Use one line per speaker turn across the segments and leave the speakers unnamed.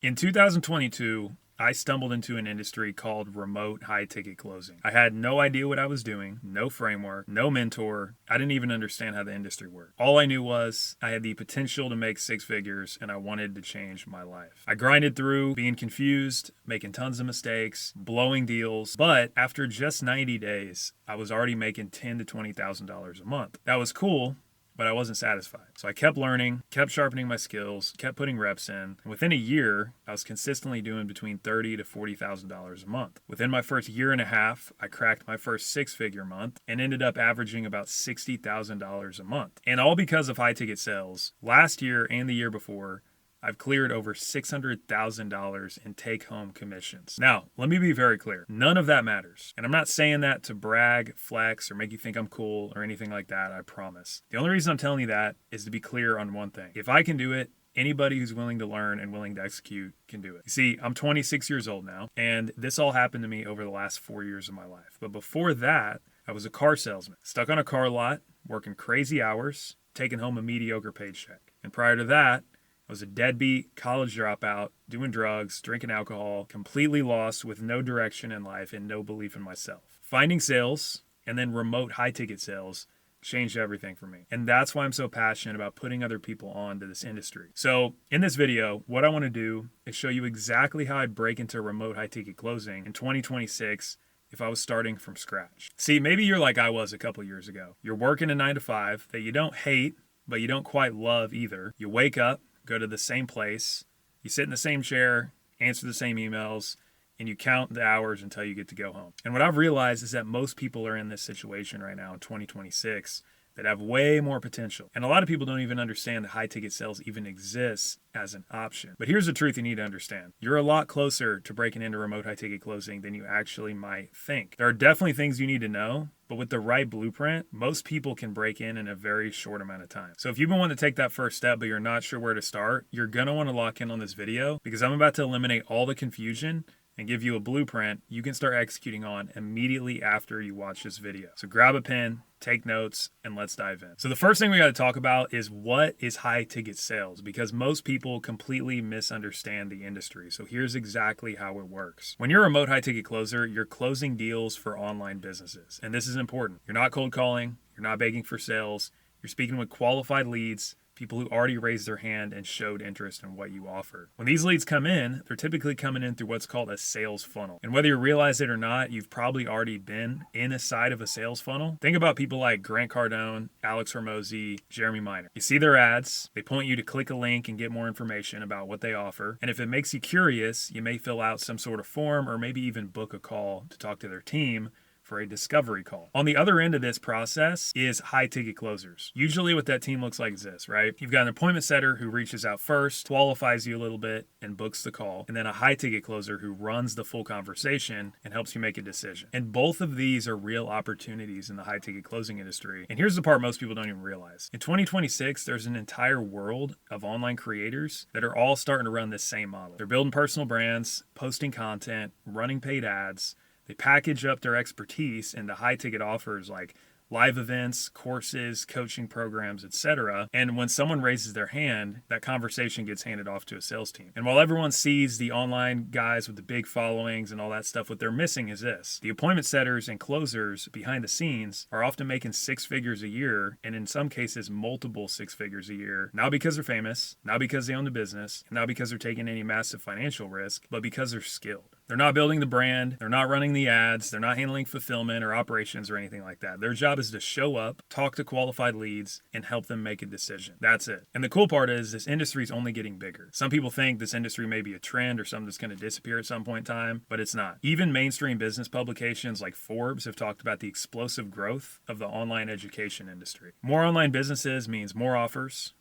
In 2022, I stumbled into an industry called remote high ticket closing. I had no idea what I was doing, no framework, no mentor. I didn't even understand how the industry worked. All I knew was I had the potential to make six figures and I wanted to change my life. I grinded through being confused, making tons of mistakes, blowing deals, but after just 90 days, I was already making $10,000 to $20,000 a month. That was cool, but I wasn't satisfied. So I kept learning, kept sharpening my skills, kept putting reps in. And within a year, I was consistently doing between $30,000 to $40,000 a month. Within my first year and a half, I cracked my first six-figure month and ended up averaging about $60,000 a month. And all because of high ticket sales. Last year and the year before, I've cleared over $600,000 in take-home commissions. Now, let me be very clear. None of that matters. And I'm not saying that to brag, flex, or make you think I'm cool or anything like that, I promise. The only reason I'm telling you that is to be clear on one thing. If I can do it, anybody who's willing to learn and willing to execute can do it. You see, I'm 26 years old now, and this all happened to me over the last 4 years of my life. But before that, I was a car salesman, stuck on a car lot, working crazy hours, taking home a mediocre paycheck. And prior to that, I was a deadbeat college dropout, doing drugs, drinking alcohol, completely lost with no direction in life and no belief in myself. Finding sales and then remote high ticket sales changed everything for me. And that's why I'm so passionate about putting other people on to this industry. So in this video, what I want to do is show you exactly how I'd break into remote high ticket closing in 2026 if I was starting from scratch. See, maybe you're like I was a couple years ago. You're working a 9 to 5 that you don't hate, but you don't quite love either. You wake up, go to the same place, you sit in the same chair, answer the same emails, and you count the hours until you get to go home. And what I've realized is that most people are in this situation right now in 2026 that have way more potential. And a lot of people don't even understand that high ticket sales even exists as an option. But here's the truth you need to understand. You're a lot closer to breaking into remote high ticket closing than you actually might think. There are definitely things you need to know, but with the right blueprint, most people can break in a very short amount of time. So if you've been wanting to take that first step, but you're not sure where to start, you're gonna wanna lock in on this video because I'm about to eliminate all the confusion and give you a blueprint you can start executing on immediately after you watch this video. So grab a pen, take notes, and let's dive in. So the first thing we got to talk about is what is high ticket sales, because most people completely misunderstand the industry. So here's exactly how it works. When you're a remote high ticket closer, you're closing deals for online businesses. And this is important. You're not cold calling, you're not begging for sales, you're speaking with qualified leads, people who already raised their hand and showed interest in what you offer. When these leads come in, they're typically coming in through what's called a sales funnel. And whether you realize it or not, you've probably already been in a side of a sales funnel. Think about people like Grant Cardone, Alex Hormozi, Jeremy Miner. You see their ads, they point you to click a link and get more information about what they offer. And if it makes you curious, you may fill out some sort of form or maybe even book a call to talk to their team for a discovery call. On the other end of this process is high ticket closers. Usually what that team looks like is this, right? You've got an appointment setter who reaches out first, qualifies you a little bit, and books the call. And then a high ticket closer who runs the full conversation and helps you make a decision. And both of these are real opportunities in the high ticket closing industry. And here's the part most people don't even realize. In 2026, there's an entire world of online creators that are all starting to run this same model. They're building personal brands, posting content, running paid ads. They package up their expertise into high ticket offers like live events, courses, coaching programs, etc. And when someone raises their hand, that conversation gets handed off to a sales team. And while everyone sees the online guys with the big followings and all that stuff, what they're missing is this. The appointment setters and closers behind the scenes are often making six figures a year, and in some cases, multiple six figures a year, not because they're famous, not because they own the business, not because they're taking any massive financial risk, but because they're skilled. They're not building the brand, they're not running the ads, they're not handling fulfillment or operations or anything like that. Their job is to show up, talk to qualified leads, and help them make a decision. That's it. And the cool part is this industry is only getting bigger. Some people think this industry may be a trend or something that's going to disappear at some point in time, but it's not. Even mainstream business publications like Forbes have talked about the explosive growth of the online education industry. More online businesses means more offers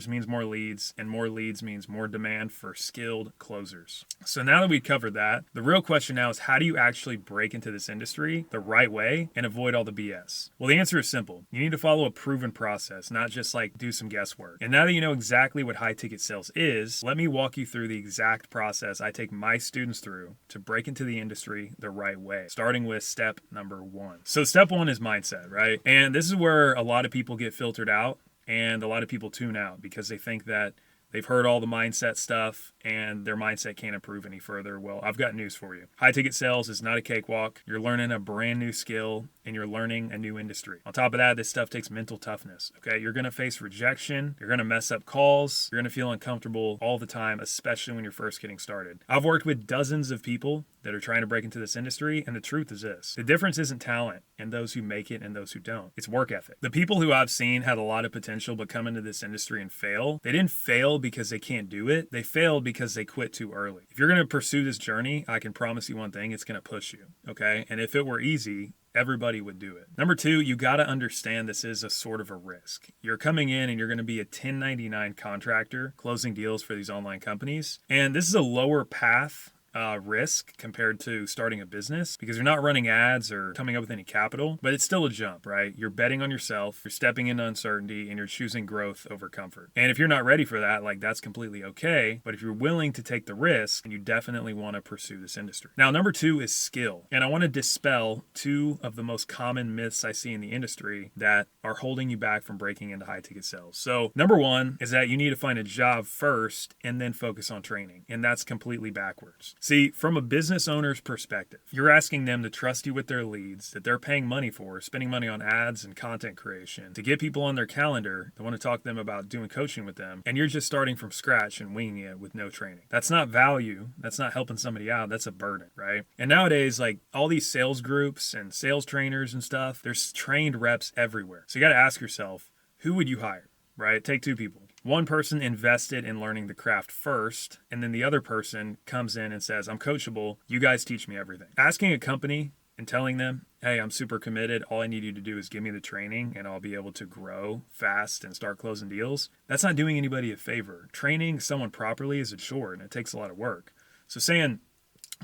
means more leads, and more leads means more demand for skilled closers. So now that we've covered that, the real question now is how do you actually break into this industry the right way and avoid all the BS? Well, the answer is simple. You need to follow a proven process, not just like do some guesswork. And now that you know exactly what high ticket sales is, let me walk you through the exact process I take my students through to break into the industry the right way, starting with step number 1. So step 1 is mindset, right? And this is where a lot of people get filtered out and a lot of people tune out because they think that They've heard all the mindset stuff and their mindset can't improve any further. Well, I've got news for you. High ticket sales is not a cakewalk. You're learning a brand new skill and you're learning a new industry. On top of that, this stuff takes mental toughness. Okay. You're going to face rejection. You're going to mess up calls. You're going to feel uncomfortable all the time, especially when you're first getting started. I've worked with dozens of people that are trying to break into this industry. And the truth is this: the difference isn't talent and those who make it and those who don't. It's work ethic. The people who I've seen had a lot of potential but come into this industry and fail. They didn't fail because they can't do it. They failed because they quit too early. If you're going to pursue this journey, I can promise you one thing: it's going to push you. Okay. And if it were easy, everybody would do it. Number two, you got to understand this is a sort of a risk. You're coming in and you're going to be a 1099 contractor closing deals for these online companies. And this is a lower path risk compared to starting a business because you're not running ads or coming up with any capital, but it's still a jump, right? You're betting on yourself, you're stepping into uncertainty, and you're choosing growth over comfort. And if you're not ready for that, like, that's completely okay. But if you're willing to take the risk, you definitely want to pursue this industry. Now, number two is skill. And I want to dispel two of the most common myths I see in the industry that are holding you back from breaking into high ticket sales. So number one is that you need to find a job first and then focus on training. And that's completely backwards. See, from a business owner's perspective, you're asking them to trust you with their leads that they're paying money for, spending money on ads and content creation, to get people on their calendar that want to talk to them about doing coaching with them, and you're just starting from scratch and winging it with no training. That's not value. That's not helping somebody out. That's a burden, right? And nowadays, like, all these sales groups and sales trainers and stuff, there's trained reps everywhere. So you got to ask yourself, who would you hire, right? Take two people. One person invested in learning the craft first, and then the other person comes in and says, I'm coachable. You guys teach me everything. Asking a company and telling them, hey, I'm super committed. All I need you to do is give me the training and I'll be able to grow fast and start closing deals. That's not doing anybody a favor. Training someone properly is a chore and it takes a lot of work. So saying,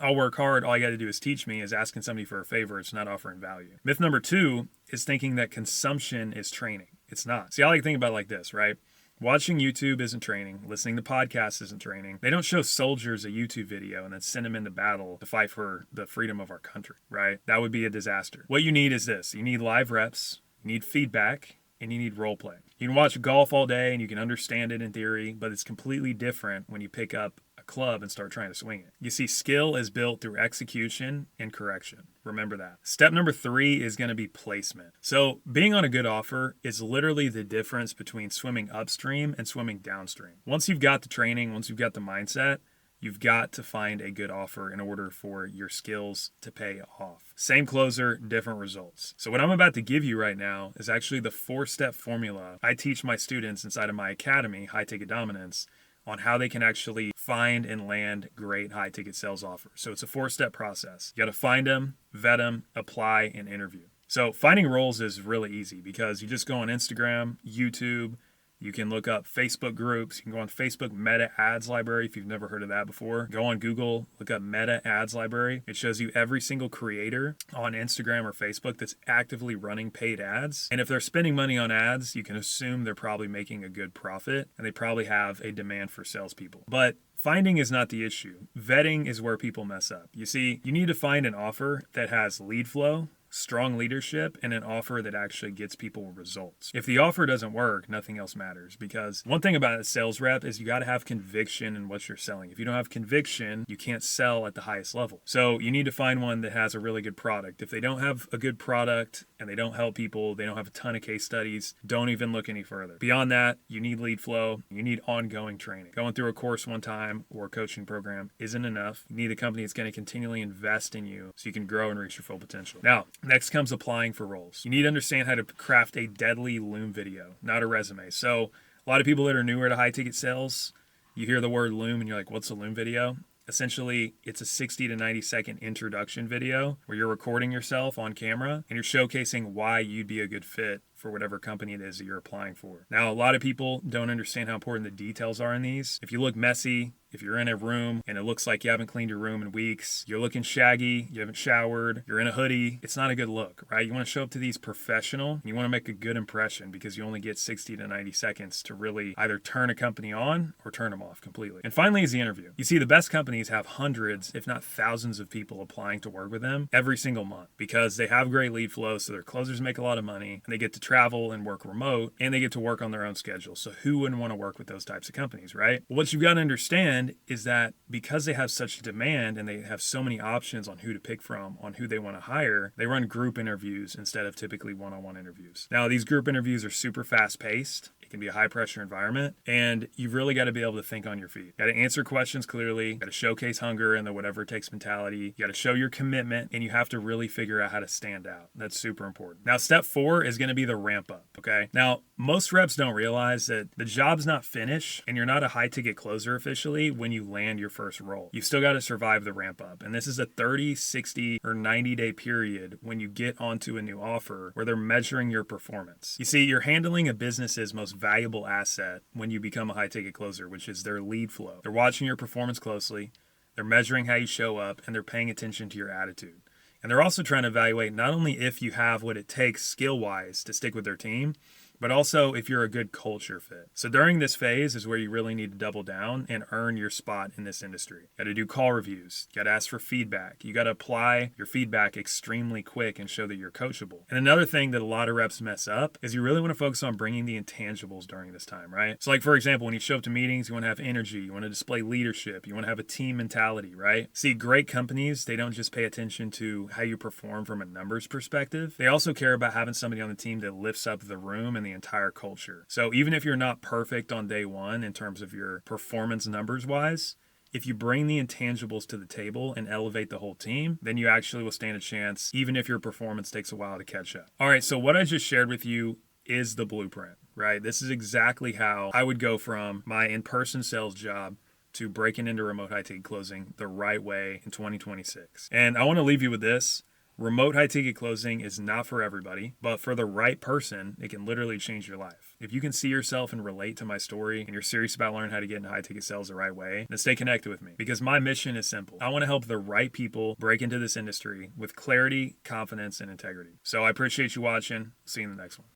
I'll work hard, all you got to do is teach me, is asking somebody for a favor. It's not offering value. Myth number two is thinking that consumption is training. It's not. See, I like to think about it like this, right? Watching YouTube isn't training. Listening to podcasts isn't training. They don't show soldiers a YouTube video and then send them into battle to fight for the freedom of our country, right? That would be a disaster. What you need is this. You need live reps, you need feedback, and you need role play. You can watch golf all day and you can understand it in theory, but it's completely different when you pick up a club and start trying to swing it. You see, skill is built through execution and correction. Remember that. Step number three is going to be placement. So being on a good offer is literally the difference between swimming upstream and swimming downstream. Once you've got the training, once you've got the mindset, you've got to find a good offer in order for your skills to pay off. Same closer, different results. So what I'm about to give you right now is actually the 4-step formula I teach my students inside of my academy, High Ticket Dominance, on how they can actually find and land great high ticket sales offers. So it's a 4-step process. You got to find them, vet them, apply, and interview. So finding roles is really easy because you just go on Instagram, YouTube. You can look up Facebook groups. You can go on Facebook Meta Ads Library if you've never heard of that before. Go on Google, look up Meta Ads Library. It shows you every single creator on Instagram or Facebook that's actively running paid ads. And if they're spending money on ads, you can assume they're probably making a good profit and they probably have a demand for salespeople. But finding is not the issue. Vetting is where people mess up. You see, you need to find an offer that has lead flow, strong leadership, and an offer that actually gets people results. If the offer doesn't work, nothing else matters, because one thing about a sales rep is you got to have conviction in what you're selling. If you don't have conviction, you can't sell at the highest level. So you need to find one that has a really good product. If they don't have a good product and they don't help people, they don't have a ton of case studies, don't even look any further. Beyond that, you need lead flow, you need ongoing training. Going through a course one time or a coaching program isn't enough. You need a company that's going to continually invest in you so you can grow and reach your full potential. Now, next comes applying for roles. You need to understand how to craft a deadly Loom video, not a resume. So a lot of people that are newer to high ticket sales, you hear the word Loom and you're like, what's a Loom video? Essentially, it's a 60 to 90 second introduction video where you're recording yourself on camera and you're showcasing why you'd be a good fit for whatever company it is that you're applying for. Now, a lot of people don't understand how important the details are in these. If you look messy, if you're in a room and it looks like you haven't cleaned your room in weeks, you're looking shaggy, you haven't showered, you're in a hoodie, it's not a good look, right? You want to show up to these professional, and you want to make a good impression because you only get 60 to 90 seconds to really either turn a company on or turn them off completely. And finally is the interview. You see, the best companies have hundreds, if not thousands of people applying to work with them every single month because they have great lead flow, so their closers make a lot of money and they get to travel and work remote, and they get to work on their own schedule. So who wouldn't want to work with those types of companies, right? What you've got to understand is that because they have such demand and they have so many options on who to pick from, on who they want to hire, they run group interviews instead of typically one-on-one interviews. Now, these group interviews are super fast-paced. It can be a high-pressure environment, and you've really got to be able to think on your feet. You got to answer questions clearly, you got to showcase hunger and the whatever it takes mentality, you got to show your commitment, and you have to really figure out how to stand out. That's super important. Now, step 4 is going to be the ramp up, okay? Now, most reps don't realize that the job's not finished, and you're not a high-ticket closer officially when you land your first role. You've still got to survive the ramp up, and this is a 30, 60, or 90-day period when you get onto a new offer where they're measuring your performance. You see, you're handling a business's most valuable asset when you become a high-ticket closer, which is their lead flow. They're watching your performance closely, they're measuring how you show up, and they're paying attention to your attitude. And they're also trying to evaluate not only if you have what it takes skill-wise to stick with their team, but also if you're a good culture fit. So during this phase is where you really need to double down and earn your spot in this industry. You got to do call reviews. You got to ask for feedback. You got to apply your feedback extremely quick and show that you're coachable. And another thing that a lot of reps mess up is you really want to focus on bringing the intangibles during this time, right? So like, for example, when you show up to meetings, you want to have energy. You want to display leadership. You want to have a team mentality, right? See, great companies, they don't just pay attention to how you perform from a numbers perspective. They also care about having somebody on the team that lifts up the room and the entire culture. So even if you're not perfect on day one in terms of your performance numbers wise, if you bring the intangibles to the table and elevate the whole team, then you actually will stand a chance, even if your performance takes a while to catch up. All right, so what I just shared with you is the blueprint, right? This is exactly how I would go from my in-person sales job to breaking into remote high-ticket closing the right way in 2026. And I want to leave you with this. Remote high-ticket closing is not for everybody, but for the right person, it can literally change your life. If you can see yourself and relate to my story and you're serious about learning how to get into high-ticket sales the right way, then stay connected with me because my mission is simple. I want to help the right people break into this industry with clarity, confidence, and integrity. So I appreciate you watching. See you in the next one.